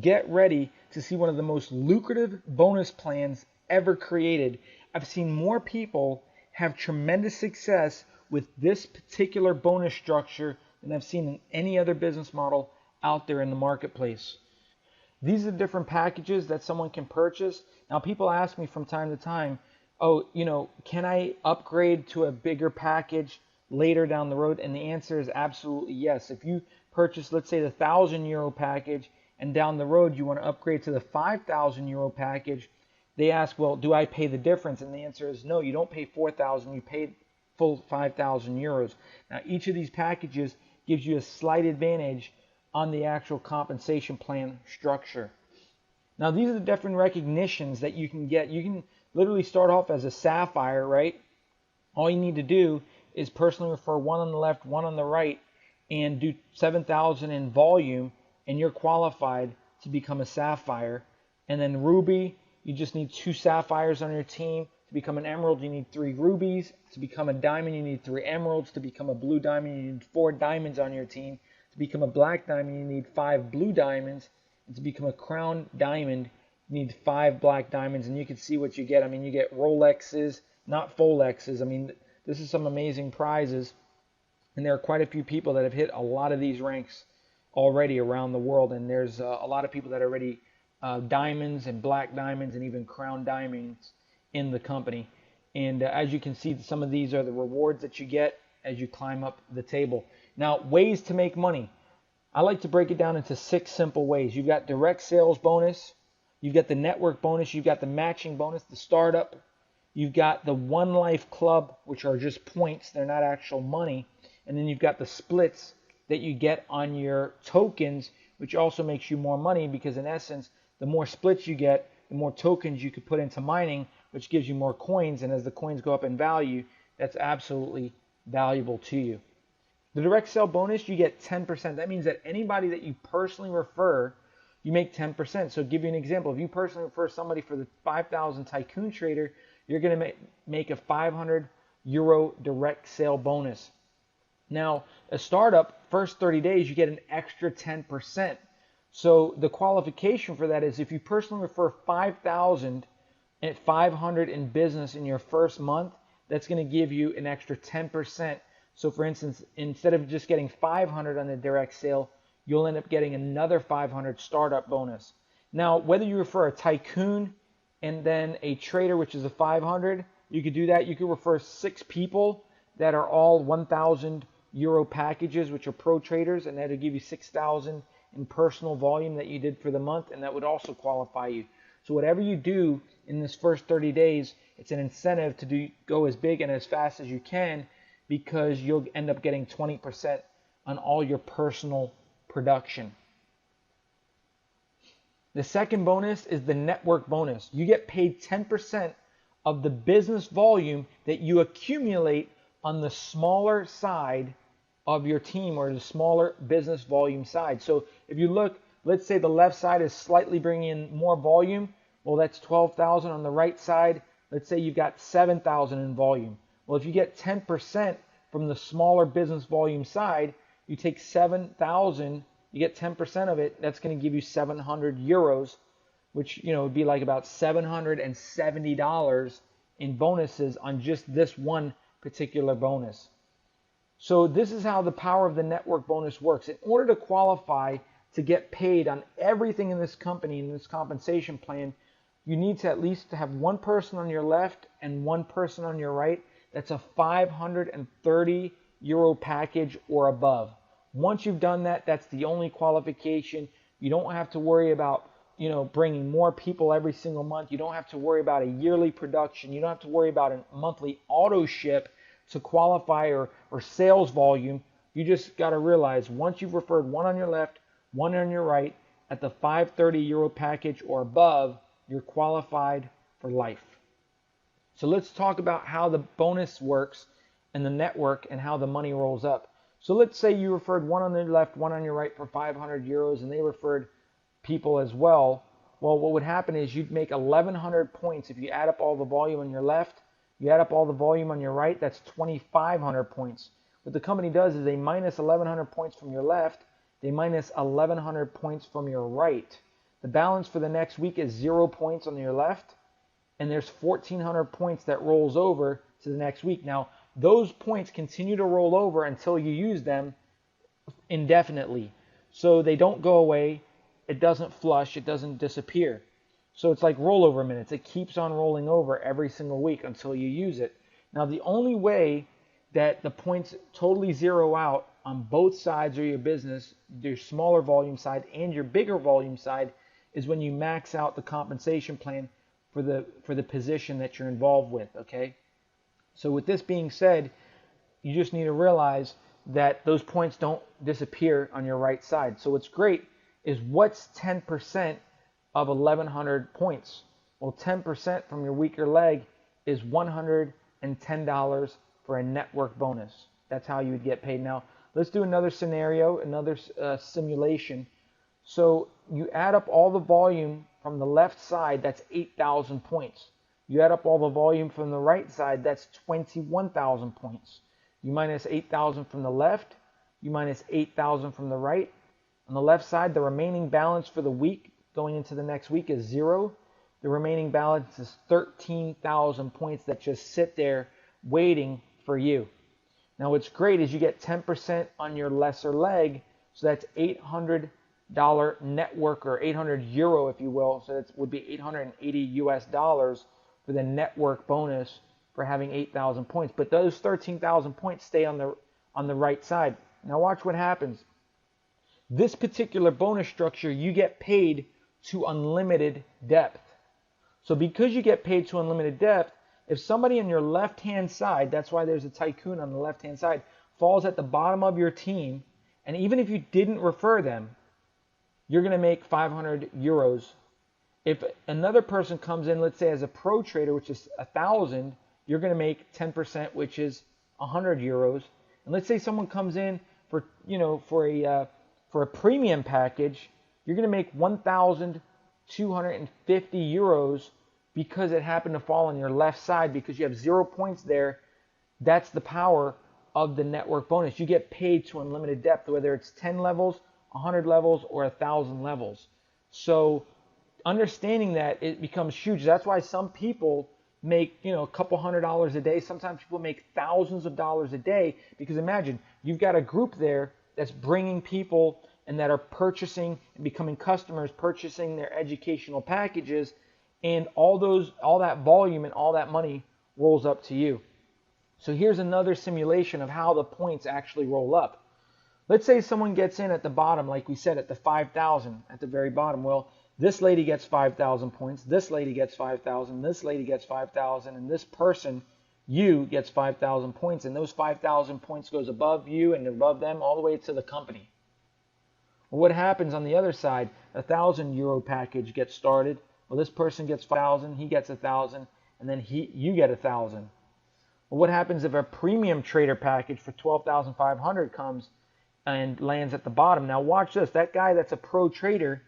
Get ready to see one of the most lucrative bonus plans ever created. I've seen more people have tremendous success with this particular bonus structure than I've seen in any other business model out there in the marketplace. These are different packages that someone can purchase. Now, people ask me from time to time, oh, can I upgrade to a bigger package later down the road? And the answer is absolutely yes. If you purchase, let's say, the €1,000 package, and down the road you want to upgrade to the €5,000 package, they ask, well, do I pay the difference? And the answer is no, you don't pay 4,000, you pay full €5,000. Now, each of these packages gives you a slight advantage on the actual compensation plan structure. Now, these are the different recognitions that you can get. You can literally start off as a sapphire, right? All you need to do is personally refer one on the left, one on the right, and do 7,000 in volume, and you're qualified to become a sapphire. And then ruby, you just need 2 sapphires on your team. To become an emerald, you need 3 rubies. To become a diamond, you need 3 emeralds. To become a blue diamond, you need 4 diamonds on your team. To become a black diamond, you need 5 blue diamonds. And to become a crown diamond, you need 5 black diamonds. And you can see what you get. I mean, you get Rolexes, not Folexes. I mean, this is some amazing prizes. And there are quite a few people that have hit a lot of these ranks already around the world. And there's a lot of people that are already diamonds and black diamonds and even crown diamonds in the company. And as you can see, some of these are the rewards that you get as you climb up the table. Now, ways to make money. I like to break it down into 6 simple ways. You've got direct sales bonus, you've got the network bonus, you've got the matching bonus, the startup, you've got the OneLife club, which are just points, they're not actual money, and then you've got the splits that you get on your tokens, which also makes you more money because in essence, the more splits you get, the more tokens you could put into mining, which gives you more coins, and as the coins go up in value, that's absolutely valuable to you. The direct sale bonus, you get 10%. That means that anybody that you personally refer, you make 10%. So to give you an example, if you personally refer somebody for the 5,000 Tycoon Trader, you're going to make a €500 direct sale bonus. Now, a startup, first 30 days, you get an extra 10%. So the qualification for that is if you personally refer 5,000 at 500 in business in your first month, that's going to give you an extra 10%. So for instance, instead of just getting 500 on the direct sale, you'll end up getting another 500 startup bonus. Now, whether you refer a tycoon and then a trader, which is a 500, you could do that. You could refer 6 people that are all €1,000 packages, which are pro traders, and that'll give you 6,000 in personal volume that you did for the month, and that would also qualify you. So whatever you do in this first 30 days, it's an incentive to go as big and as fast as you can, because you'll end up getting 20% on all your personal production. The second bonus is the network bonus. You get paid 10% of the business volume that you accumulate on the smaller side of your team, or the smaller business volume side. So if you look, let's say the left side is slightly bringing in more volume. Well, that's 12,000 on the right side. Let's say you've got 7,000 in volume. Well, if you get 10% from the smaller business volume side, you take 7,000, you get 10% of it, that's going to give you €700, which would be like about $770 in bonuses on just this one particular bonus. So this is how the power of the network bonus works. In order to qualify to get paid on everything in this company, in this compensation plan, you need to at least have one person on your left and one person on your right. That's a €530 package or above. Once you've done that, that's the only qualification. You don't have to worry about bringing more people every single month. You don't have to worry about a yearly production. You don't have to worry about a monthly auto ship to qualify or sales volume. You just got to realize once you've referred one on your left, one on your right at the €530 package or above, you're qualified for life. So let's talk about how the bonus works and the network and how the money rolls up. So let's say you referred one on the left, one on your right for €500, and they referred people as well. Well, what would happen is you'd make 1,100 points if you add up all the volume on your left, you add up all the volume on your right, that's 2,500 points. What the company does is they minus 1,100 points from your left, they minus 1,100 points from your right. The balance for the next week is 0 points on your left, and there's 1,400 points that rolls over to the next week. Now, those points continue to roll over until you use them indefinitely. So they don't go away, it doesn't flush, it doesn't disappear. So it's like rollover minutes. It keeps on rolling over every single week until you use it. Now, the only way that the points totally zero out on both sides of your business, your smaller volume side and your bigger volume side, is when you max out the compensation plan for the position that you're involved with, okay? So with this being said, you just need to realize that those points don't disappear on your right side. So what's great is, what's 10% of 1,100 points? Well, 10% from your weaker leg is $110 for a network bonus. That's how you would get paid. Now, let's do another scenario, another simulation. So you add up all the volume from the left side, that's 8,000 points. You add up all the volume from the right side, that's 21,000 points. You minus 8,000 from the left, you minus 8,000 from the right. On the left side, the remaining balance for the week going into the next week is 0. The remaining balance is 13,000 points that just sit there waiting for you. Now, what's great is you get 10% on your lesser leg, so that's $800 network, or 800 euro, if you will. So that would be 880 US dollars for the network bonus for having 8,000 points. But those 13,000 points stay on the right side. Now watch what happens. This particular bonus structure, you get paid to unlimited depth. So because you get paid to unlimited depth, if somebody on your left-hand side, that's why there's a tycoon on the left-hand side, falls at the bottom of your team, and even if you didn't refer them, you're going to make 500 euros. If another person comes in, let's say as a pro trader, which is 1,000, you're going to make 10%, which is 100 euros. And let's say someone comes in for a premium package, you're going to make 1,250 euros because it happened to fall on your left side because you have 0 points there. That's the power of the network bonus. You get paid to unlimited depth, whether it's 10 levels, 100 levels, or 1,000 levels. So understanding that, it becomes huge. That's why some people make, a couple $100s a day. Sometimes people make thousands of dollars a day, because imagine you've got a group there that's bringing people and that are purchasing and becoming customers, purchasing their educational packages, and all that volume and all that money rolls up to you. So here's another simulation of how the points actually roll up. Let's say someone gets in at the bottom, like we said, at the 5,000 at the very bottom. Well, this lady gets 5,000 points, this lady gets 5,000, this lady gets 5,000, and this person, you, gets 5,000 points, and those 5,000 points goes above you and above them all the way to the company. Well, what happens on the other side? A 1,000 euro package gets started. Well, this person gets 5,000, he gets 1,000, and then you get 1,000. Well, what happens if a premium trader package for 12,500 comes and lands at the bottom? Now watch this. That guy that's a pro trader,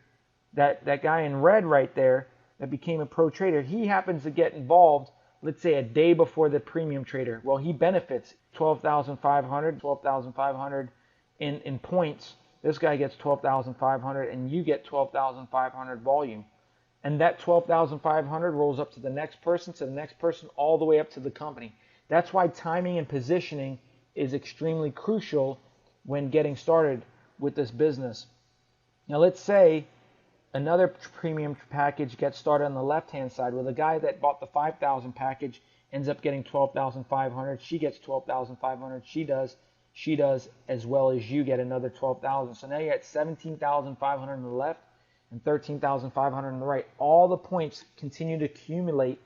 that guy in red right there that became a pro trader, he happens to get involved, let's say a day before the premium trader. Well, he benefits 12,500 in points. This guy gets 12,500 and you get 12,500 volume. And that 12,500 rolls up to the next person, all the way up to the company. That's why timing and positioning is extremely crucial when getting started with this business. Now let's say another premium package gets started on the left-hand side. Well, the guy that bought the 5,000 package ends up getting 12,500. She gets 12,500. She does as well as you get another 12,000. So now you're at 17,500 on the left and 13,500 on the right. All the points continue to accumulate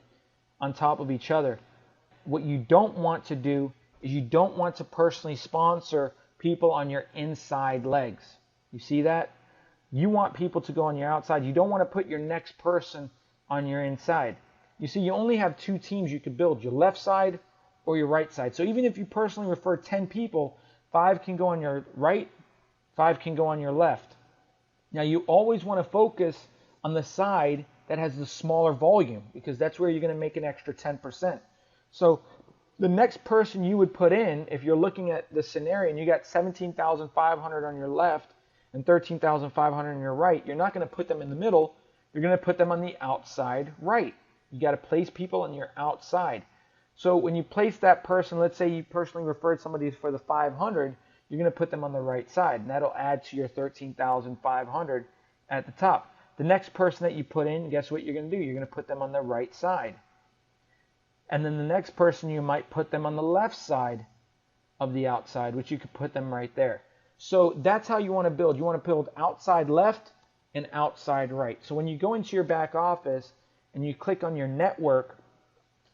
on top of each other. What you don't want to do is you don't want to personally sponsor people on your inside legs. You see that? You want people to go on your outside. You don't want to put your next person on your inside. You see, you only have two teams you could build, your left side or your right side. So even if you personally refer 10 people, 5 can go on your right, 5 can go on your left. Now you always want to focus on the side that has the smaller volume, because that's where you're going to make an extra 10%. So the next person you would put in, if you're looking at the scenario and you got 17,500 on your left and 13,500 on your right, you're not going to put them in the middle. You're going to put them on the outside right. You got to place people on your outside. So when you place that person, let's say you personally referred somebody for the 500, you're going to put them on the right side, and that'll add to your 13,500 at the top. The next person that you put in, guess what you're going to do? You're going to put them on the right side. And then the next person, you might put them on the left side of the outside, which you could put them right there. So that's how you want to build. You want to build outside left and outside right. So when you go into your back office and you click on your network,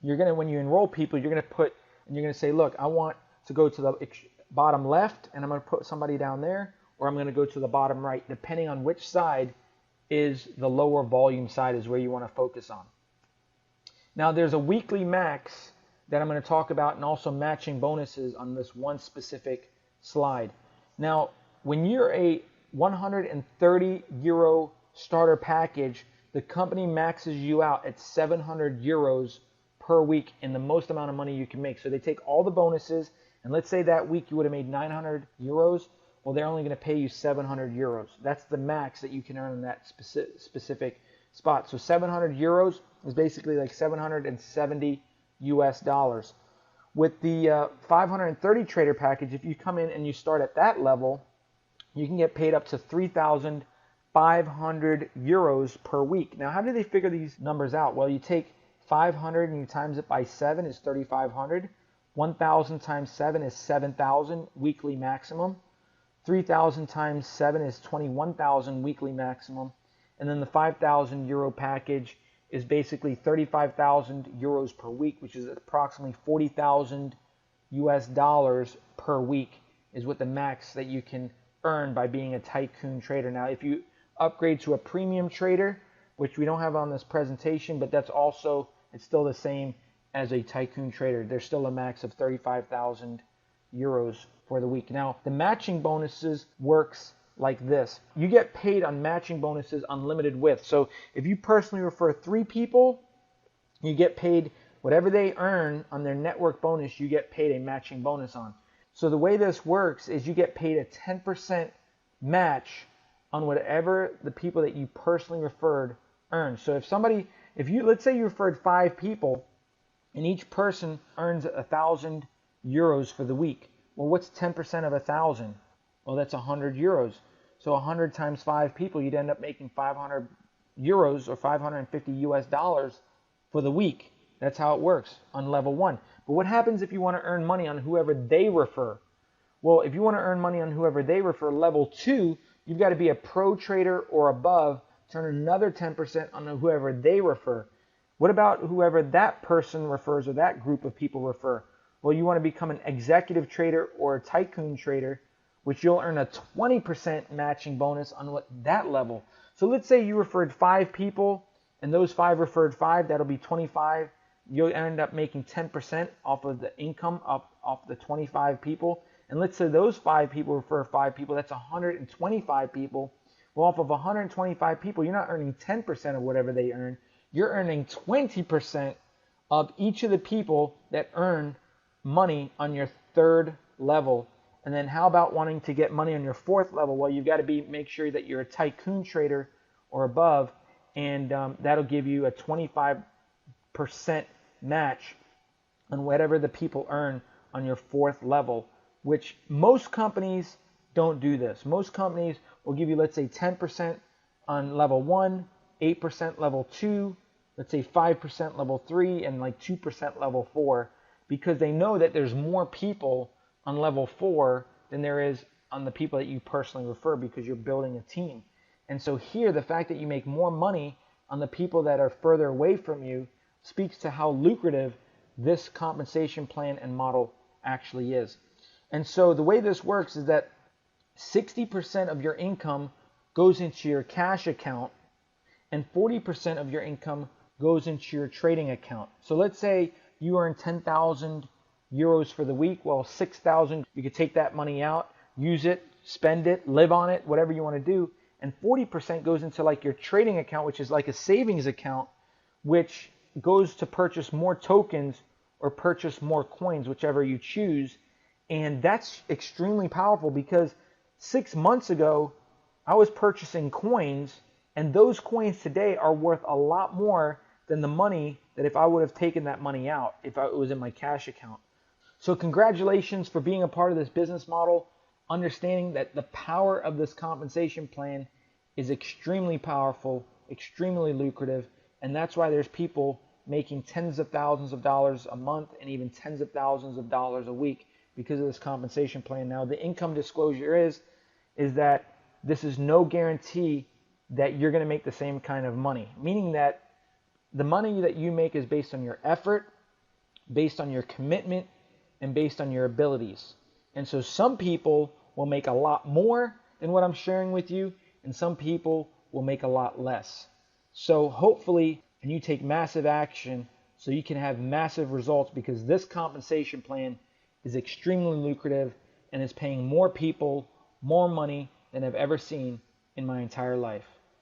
you're going to, when you enroll people, you're going to put, and you're going to say, look, I want to go to the bottom left, and I'm going to put somebody down there, or I'm going to go to the bottom right, depending on which side is the lower volume side is where you want to focus on. Now there's a weekly max that I'm going to talk about, and also matching bonuses on this one specific slide. Now, when you're a 130 euro starter package, the company maxes you out at 700 euros per week in the most amount of money you can make. So they take all the bonuses, and let's say that week you would have made 900 euros. Well, they're only going to pay you 700 euros. That's the max that you can earn in that specific spot. So 700 euros is basically like 770 US dollars. With the 530 trader package, if you come in and you start at that level, you can get paid up to 3,500 euros per week. Now, how do they figure these numbers out? Well, you take 500 and you times it by 7 is 3,500. 1,000 times 7 is 7,000 weekly maximum. 3,000 times 7 is 21,000 weekly maximum. And then the 5,000 euro package is basically 35,000 euros per week, which is approximately 40,000 US dollars per week is what the max that you can earn by being a tycoon trader. Now, if you upgrade to a premium trader, which we don't have on this presentation, but that's also, it's still the same as a tycoon trader. There's still a max of 35,000 euros for the week. Now, the matching bonuses works like this. You get paid on matching bonuses unlimited with. So if you personally refer 3 people, you get paid whatever they earn on their network bonus, you get paid a matching bonus on. So the way this works is you get paid a 10% match on whatever the people that you personally referred earn. So if you, let's say you referred 5 people and each person earns 1,000 euros for the week. Well, what's 10% of 1,000? Well, that's 100 euros. So 100 times 5 people, you'd end up making 500 euros or 550 US dollars for the week. That's how it works on level 1. But what happens if you want to earn money on whoever they refer? Well, if you want to earn money on whoever they refer, level 2, you've got to be a pro trader or above to earn another 10% on whoever they refer. What about whoever that person refers or that group of people refer? Well, you want to become an executive trader or a tycoon trader, which you'll earn a 20% matching bonus on that level. So let's say you referred 5 people and those 5 referred 5, that'll be 25. You'll end up making 10% off of the income off the 25 people. And let's say those 5 people refer 5 people, that's 125 people. Well, off of 125 people, you're not earning 10% of whatever they earn. You're earning 20% of each of the people that earn money on your 3rd level. And then how about wanting to get money on your 4th level? Well, you've got to make sure that you're a tycoon trader or above, and that'll give you a 25% match on whatever the people earn on your 4th level, which most companies don't do this. Most companies will give you, let's say, 10% on level 1, 8% level 2, let's say 5% level 3, and like 2% level 4, because they know that there's more people on level 4 than there is on the people that you personally refer, because you're building a team. And so here, the fact that you make more money on the people that are further away from you speaks to how lucrative this compensation plan and model actually is. And so the way this works is that 60% of your income goes into your cash account and 40% of your income goes into your trading account. So let's say you earn 10,000 euros for the week. Well, 6,000, you could take that money out, use it, spend it, live on it, whatever you want to do. And 40% goes into like your trading account, which is like a savings account, which goes to purchase more tokens or purchase more coins, whichever you choose. And that's extremely powerful, because 6 months ago, I was purchasing coins, and those coins today are worth a lot more than the money that if I would have taken that money out, if it was in my cash account. So congratulations for being a part of this business model, understanding that the power of this compensation plan is extremely powerful, extremely lucrative, and that's why there's people making tens of thousands of dollars a month and even tens of thousands of dollars a week because of this compensation plan. Now, the income disclosure is that this is no guarantee that you're going to make the same kind of money, meaning that the money that you make is based on your effort, based on your commitment, and based on your abilities. And so some people will make a lot more than what I'm sharing with you, and some people will make a lot less. So hopefully, and you take massive action so you can have massive results, because this compensation plan is extremely lucrative and is paying more people more money than I've ever seen in my entire life.